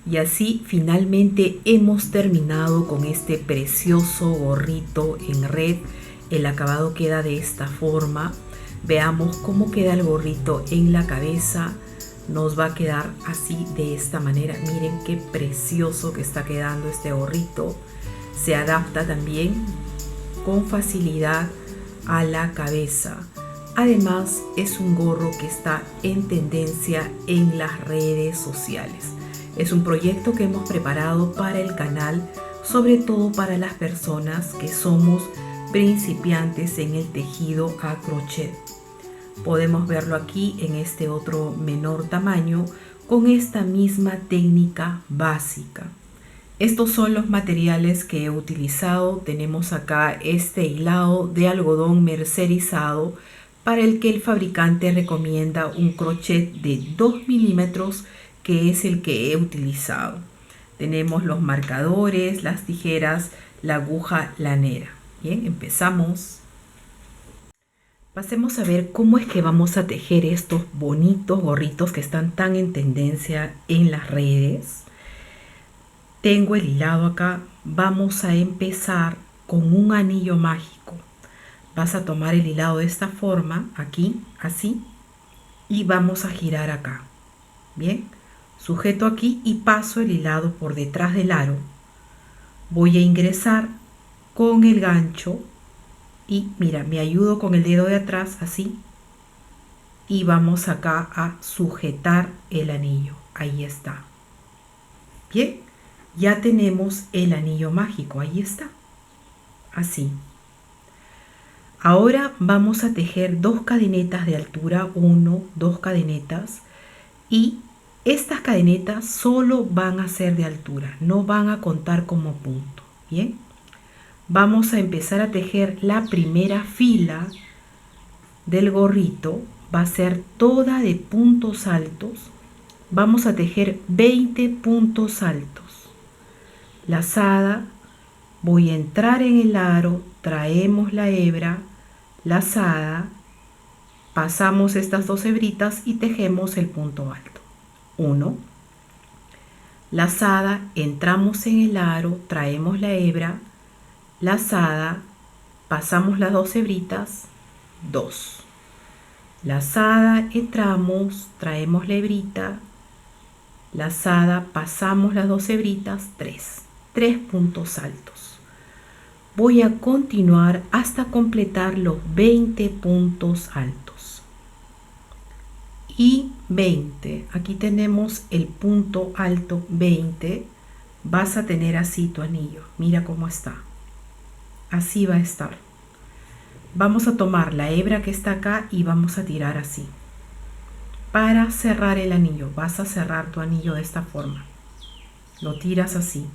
Y así finalmente hemos terminado con este precioso gorrito en red. El acabado queda de esta forma. Veamos cómo queda el gorrito en la cabeza. Nos va a quedar así, de esta manera. Miren qué precioso que está quedando este gorrito. Se adapta también con facilidad a la cabeza. Además, es un gorro que está en tendencia en las redes sociales. Es un proyecto que hemos preparado para el canal, sobre todo para las personas que somos principiantes en el tejido a crochet. Podemos verlo aquí en este otro menor tamaño con esta misma técnica básica. Estos son los materiales que he utilizado. Tenemos acá este hilado de algodón mercerizado para el que el fabricante recomienda un crochet de 2 milímetros, que es el que he utilizado. Tenemos los marcadores, las tijeras, la aguja lanera. Bien, empezamos. Pasemos a ver cómo es que vamos a tejer estos bonitos gorritos que están tan en tendencia en las redes. Tengo el hilado acá. Vamos a empezar con un anillo mágico. Vas a tomar el hilado de esta forma, aquí, así, y vamos a girar acá. Bien, sujeto aquí y paso el hilado por detrás del aro. Voy a ingresar con el gancho y mira, me ayudo con el dedo de atrás, así, y vamos acá a sujetar el anillo. Ahí está. Bien, ya tenemos el anillo mágico, ahí está, así. Ahora vamos a tejer 2 cadenetas de altura, 1, 2 cadenetas, y estas cadenetas solo van a ser de altura, no van a contar como punto. Bien, vamos a empezar a tejer la primera fila del gorrito. Va a ser toda de puntos altos. Vamos a tejer 20 puntos altos. Lazada, voy a entrar en el aro, traemos la hebra, lazada, pasamos estas 2 hebritas y tejemos el punto alto. 1, lazada, entramos en el aro, traemos la hebra, lazada, pasamos las 2 hebritas, 2, lazada, entramos, traemos la hebrita, lazada, pasamos las 2 hebritas, 3 puntos altos. Voy a continuar hasta completar los 20 puntos altos. Y 20, aquí tenemos el punto alto 20. Vas a tener así tu anillo. Mira cómo está. Así va a estar. Vamos a tomar la hebra que está acá y vamos a tirar así. Para cerrar el anillo, vas a cerrar tu anillo de esta forma. Lo tiras así.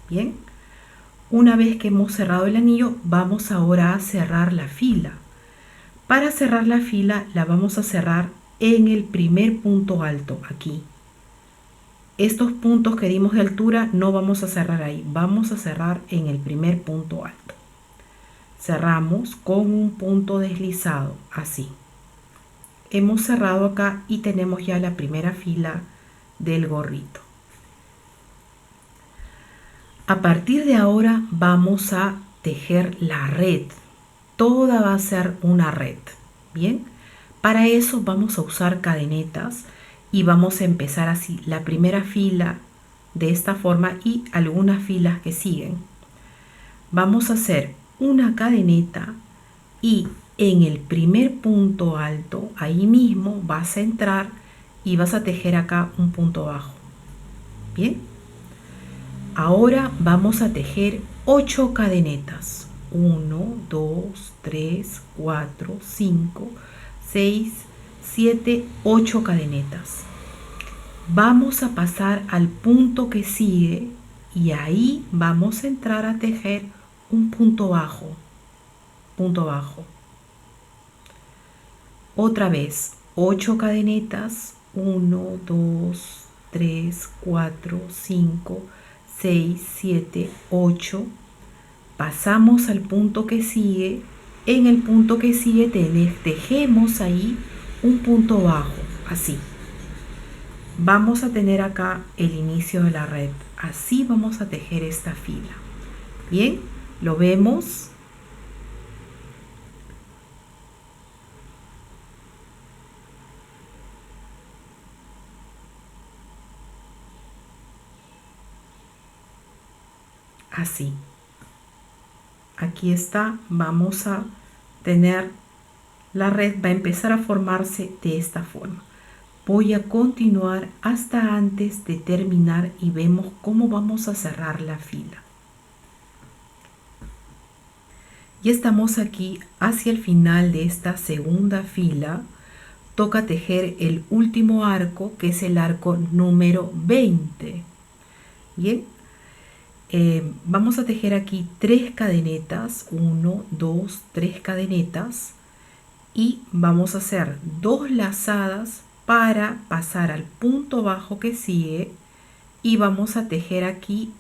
Bien. Una vez que hemos cerrado el anillo, vamos ahora a cerrar la fila. Para cerrar la fila, la vamos a cerrar en el primer punto alto, aquí. Estos puntos que dimos de altura no vamos a cerrar ahí, vamos a cerrar en el primer punto alto. Cerramos con un punto deslizado, así. Hemos cerrado acá y tenemos ya la primera fila del gorrito. A partir de ahora vamos a tejer la red. Toda va a ser una red. Bien, para eso vamos a usar cadenetas y vamos a empezar así la primera fila de esta forma y algunas filas que siguen. Vamos a hacer una cadeneta y en el primer punto alto, ahí mismo vas a entrar y vas a tejer acá un punto bajo. Bien. Ahora vamos a tejer 8 cadenetas. 1, 2, 3, 4, 5, 6, 7, 8 cadenetas. Vamos a pasar al punto que sigue y ahí vamos a entrar a tejer un punto bajo. Punto bajo. Otra vez, 8 cadenetas. 1, 2, 3, 4, 5, 6, 7, 8. Pasamos al punto que sigue. En el punto que sigue tejemos ahí un punto bajo, así. vamos a tener acá el inicio de la red. Así vamos a tejer esta fila. Bien, lo vemos. Así. Aquí está, vamos a tener la red, va a empezar a formarse de esta forma. Voy a continuar hasta antes de terminar y vemos cómo vamos a cerrar la fila. Ya estamos aquí hacia el final de esta segunda fila. Toca tejer el último arco, que es el arco número 20. Bien, vamos a tejer aquí 3 cadenetas, 1, 2, 3 cadenetas, y vamos a hacer 2 lazadas para pasar al punto bajo que sigue, y vamos a tejer aquí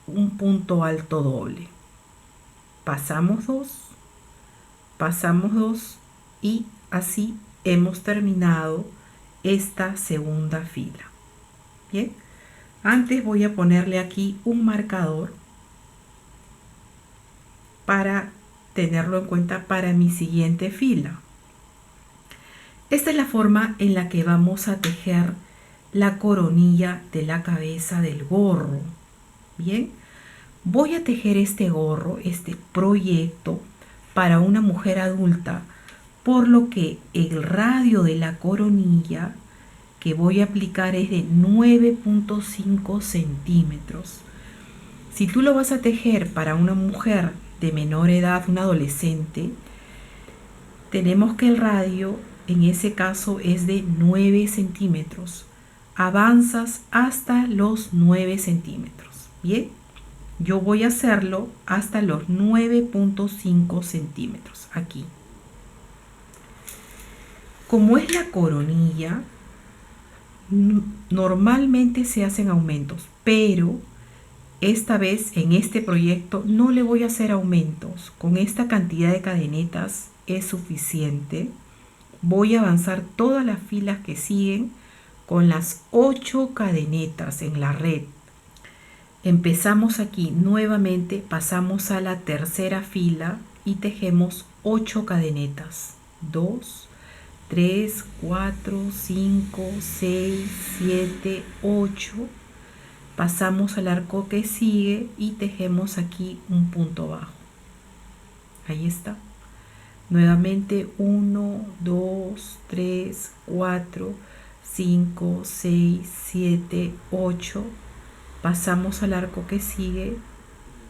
un punto alto doble. Pasamos 2 y así hemos terminado esta segunda fila. Bien, antes voy a ponerle aquí un marcador para tenerlo en cuenta para mi siguiente fila. Esta es la forma en la que vamos a tejer la coronilla de la cabeza del gorro. Bien, voy a tejer este gorro, este proyecto, para una mujer adulta, por lo que el radio de la coronilla que voy a aplicar es de 9.5 centímetros. Si tú lo vas a tejer para una mujer de menor edad, un adolescente, tenemos que el radio en ese caso es de 9 centímetros. Avanzas hasta los 9 centímetros. Bien, yo voy a hacerlo hasta los 9.5 centímetros aquí. Como es la coronilla, normalmente se hacen aumentos, pero esta vez en este proyecto no le voy a hacer aumentos. Con esta cantidad de cadenetas es suficiente. Voy a avanzar todas las filas que siguen con las 8 cadenetas en la red. Empezamos aquí nuevamente, pasamos a la tercera fila y tejemos 8 cadenetas. 2, 3, 4, 5, 6, 7, 8. Pasamos al arco que sigue y tejemos aquí un punto bajo. Ahí está. Nuevamente 1, 2, 3, 4, 5, 6, 7, 8. Pasamos al arco que sigue,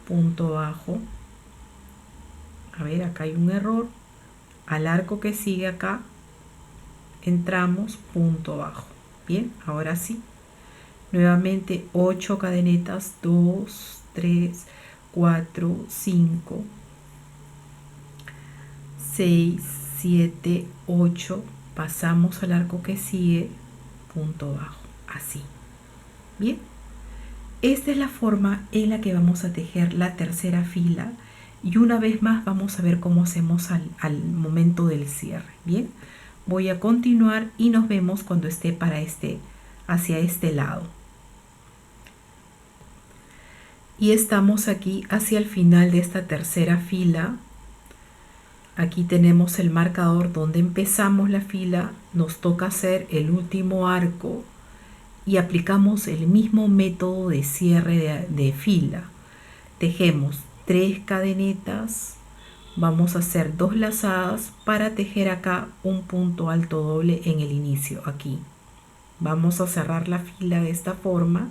punto bajo. A ver, acá hay un error. Al arco que sigue acá, entramos, punto bajo. Bien, ahora sí. Nuevamente 8 cadenetas, 2, 3, 4, 5, 6, 7, 8. Pasamos al arco que sigue, punto bajo. Así. Bien. Esta es la forma en la que vamos a tejer la tercera fila y una vez más vamos a ver cómo hacemos al momento del cierre. Bien, voy a continuar y nos vemos cuando esté hacia este lado. Y estamos aquí hacia el final de esta tercera fila. Aquí tenemos el marcador donde empezamos la fila, nos toca hacer el último arco y aplicamos el mismo método de cierre de fila. Tejemos 3 cadenetas, vamos a hacer 2 lazadas para tejer acá un punto alto doble en el inicio, aquí. Vamos a cerrar la fila de esta forma,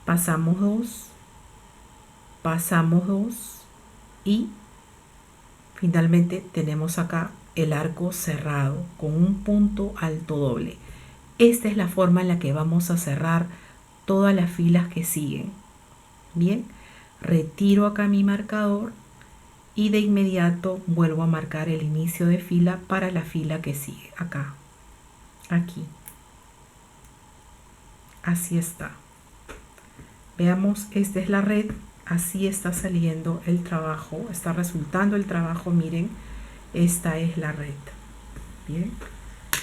pasamos 2 y finalmente tenemos acá el arco cerrado con un punto alto doble. Esta es la forma en la que vamos a cerrar todas las filas que siguen. Bien, retiro acá mi marcador y de inmediato vuelvo a marcar el inicio de fila para la fila que sigue. Acá, aquí. Así está. Veamos, esta es la red. Así está saliendo el trabajo. Está resultando el trabajo. Miren, esta es la red. Bien,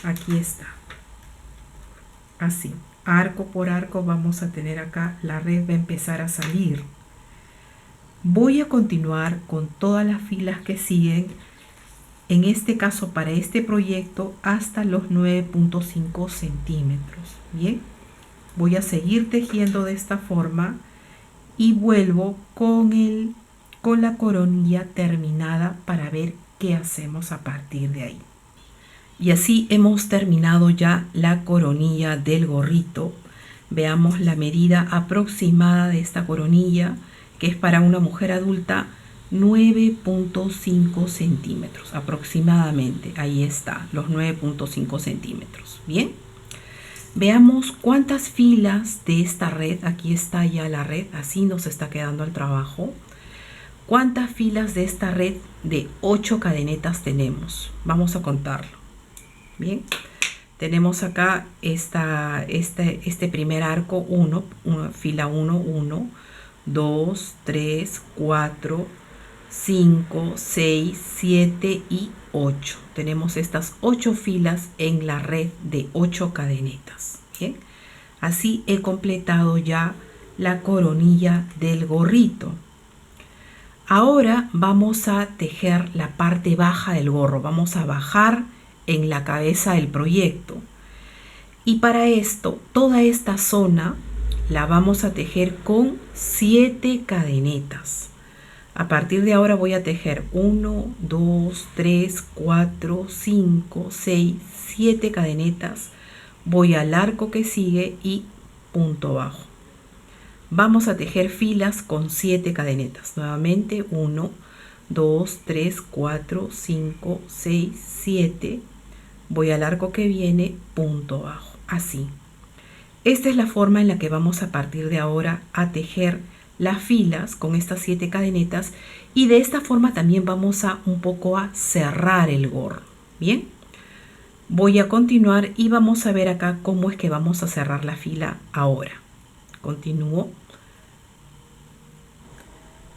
aquí está. así, arco por arco vamos a tener acá, la red va a empezar a salir. Voy a continuar con todas las filas que siguen, en este caso para este proyecto hasta los 9.5 centímetros. Bien, voy a seguir tejiendo de esta forma y vuelvo con la coronilla terminada para ver qué hacemos a partir de ahí. Y así hemos terminado ya la coronilla del gorrito. Veamos la medida aproximada de esta coronilla, que es para una mujer adulta, 9.5 centímetros aproximadamente. Ahí está, los 9.5 centímetros. Bien, veamos cuántas filas de esta red. Aquí está ya la red, así nos está quedando el trabajo. ¿Cuántas filas de esta red de 8 cadenetas tenemos? Vamos a contarlo. Bien, tenemos acá este primer arco, fila 1, 1, 2, 3, 4, 5, 6, 7 y 8. Tenemos estas 8 filas en la red de 8 cadenetas. Bien, así he completado ya la coronilla del gorrito. Ahora vamos a tejer la parte baja del gorro. Vamos a bajar en la cabeza del proyecto. Y para esto, toda esta zona la vamos a tejer con 7 cadenetas. A partir de ahora voy a tejer 1, 2, 3, 4, 5, 6, 7 cadenetas. Voy al arco que sigue y punto bajo. Vamos a tejer filas con 7 cadenetas. Nuevamente 1, 2, 3, 4, 5, 6, 7. Voy al arco que viene, punto bajo. Así. Esta es la forma en la que vamos a partir de ahora a tejer las filas con estas 7 cadenetas, y de esta forma también vamos a un poco a cerrar el gorro. Bien, voy a continuar y vamos a ver acá cómo es que vamos a cerrar la fila ahora. Continúo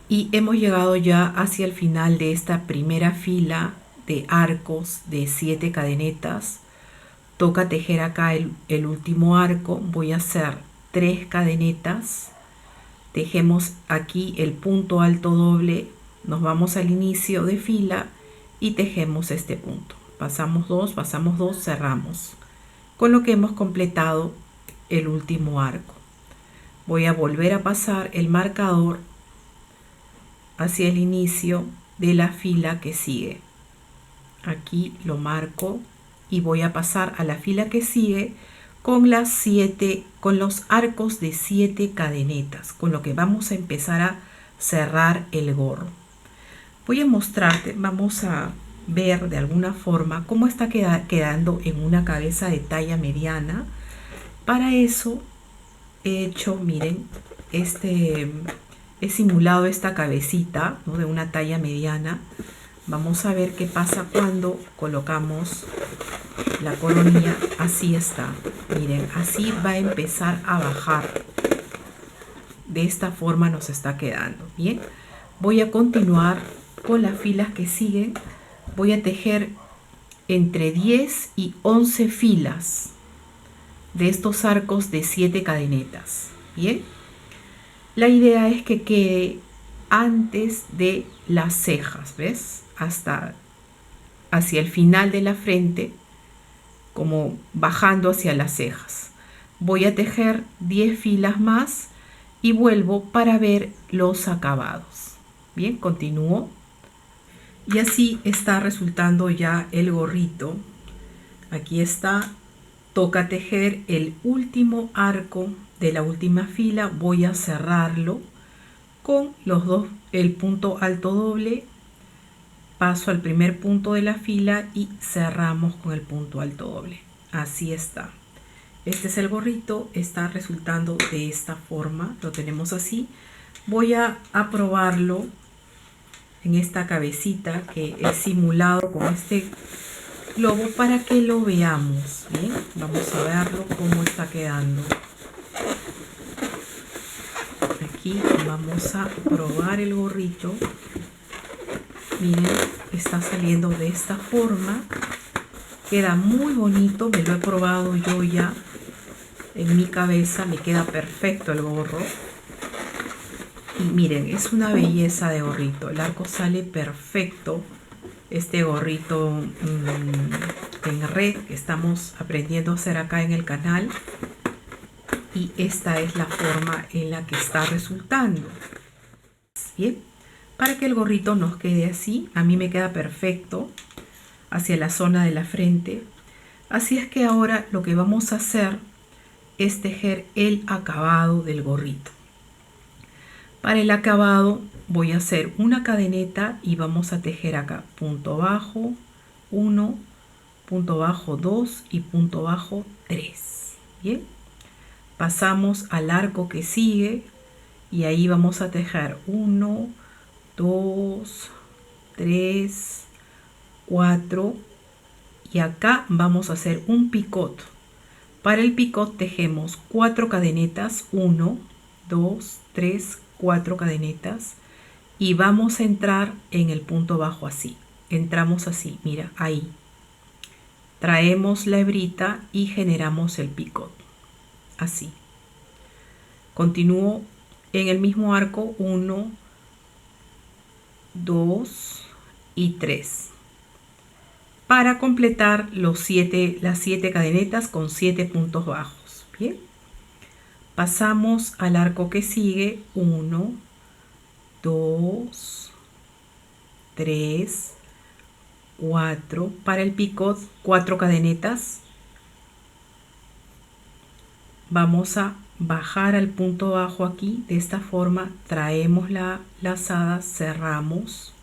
y hemos llegado ya hacia el final de esta primera fila de arcos de 7 cadenetas. Toca tejer acá el último arco. Voy a hacer 3 cadenetas, tejemos aquí el punto alto doble, nos vamos al inicio de fila y tejemos este punto. Pasamos 2, cerramos, con lo que hemos completado el último arco. Voy a volver a pasar el marcador hacia el inicio de la fila que sigue. Aquí lo marco y voy a pasar a la fila que sigue con los arcos de 7 cadenetas, con lo que vamos a empezar a cerrar el gorro. Voy a mostrarte, vamos a ver de alguna forma cómo está quedando en una cabeza de talla mediana. Para eso he hecho, miren, he simulado esta cabecita, ¿no?, de una talla mediana. Vamos a ver qué pasa cuando colocamos la coronilla. Así está, miren, así va a empezar a bajar. De esta forma nos está quedando bien. Voy a continuar con las filas que siguen. Voy a tejer entre 10 y 11 filas de estos arcos de 7 cadenetas. Bien, la idea es que quede antes de las cejas, ¿ves? Hasta hacia el final de la frente, como bajando hacia las cejas. Voy a tejer 10 filas más y vuelvo para ver los acabados. Bien, continúo. Y así está resultando ya el gorrito. Aquí está. Toca tejer el último arco de la última fila. Voy a cerrarlo con el punto alto doble. Paso al primer punto de la fila y cerramos con el punto alto doble. Así está. Este es el gorrito, está resultando de esta forma. Lo tenemos así. Voy a probarlo en esta cabecita que he simulado con este globo para que lo veamos. Bien, vamos a verlo cómo está quedando. Aquí vamos a probar el gorrito. Miren, está saliendo de esta forma. Queda muy bonito, me lo he probado yo ya. en mi cabeza, me queda perfecto el gorro. Y miren, es una belleza de gorrito, el arco sale perfecto. Este gorrito en red que estamos aprendiendo a hacer acá en el canal, y esta es la forma en la que está resultando. Bien, para que el gorrito nos quede así, a mí me queda perfecto hacia la zona de la frente. Así es que ahora lo que vamos a hacer es tejer el acabado del gorrito. Para el acabado voy a hacer una cadeneta y vamos a tejer acá punto bajo 1, punto bajo 2 y punto bajo 3. Bien, pasamos al arco que sigue y ahí vamos a tejer 1, 2, 3, 4 y acá vamos a hacer un picot. Para el picot tejemos 4 cadenetas, 1, 2, 3, 4 cadenetas y vamos a entrar en el punto bajo así. Entramos así, mira, ahí. Traemos la hebrita y generamos el picot, así. Continúo en el mismo arco, 1, 2 y 3. Para completar las 7 cadenetas con 7 puntos bajos. Bien. Pasamos al arco que sigue, 1, 2, 3, 4. Para el picot, 4 cadenetas. Vamos a bajar al punto bajo aquí, de esta forma traemos la lazada, cerramos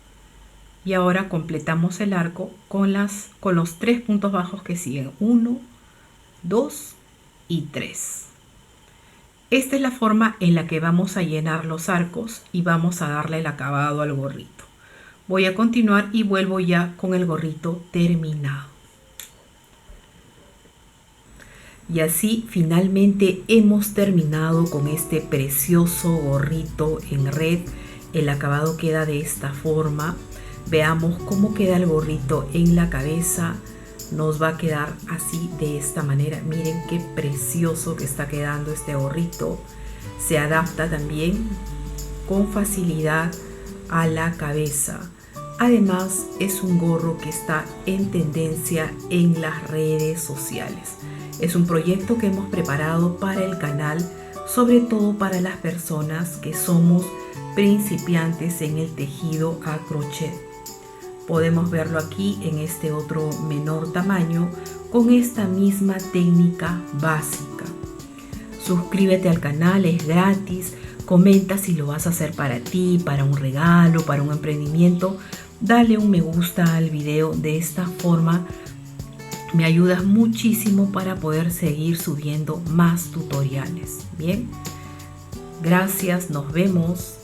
y ahora completamos el arco con los 3 puntos bajos que siguen, 1, 2 y 3. Esta es la forma en la que vamos a llenar los arcos y vamos a darle el acabado al gorrito. Voy a continuar y vuelvo ya con el gorrito terminado. Y así finalmente hemos terminado con este precioso gorrito en red. El acabado queda de esta forma. Veamos cómo queda el gorrito en la cabeza. Nos va a quedar así, de esta manera. Miren qué precioso que está quedando este gorrito. Se adapta también con facilidad a la cabeza. Además, es un gorro que está en tendencia en las redes sociales. Es un proyecto que hemos preparado para el canal, sobre todo para las personas que somos principiantes en el tejido a crochet. Podemos verlo aquí en este otro menor tamaño con esta misma técnica básica. Suscríbete al canal, es gratis. Comenta si lo vas a hacer para ti, para un regalo, para un emprendimiento. Dale un me gusta al video. De esta forma me ayudas muchísimo para poder seguir subiendo más tutoriales. Bien, gracias, nos vemos.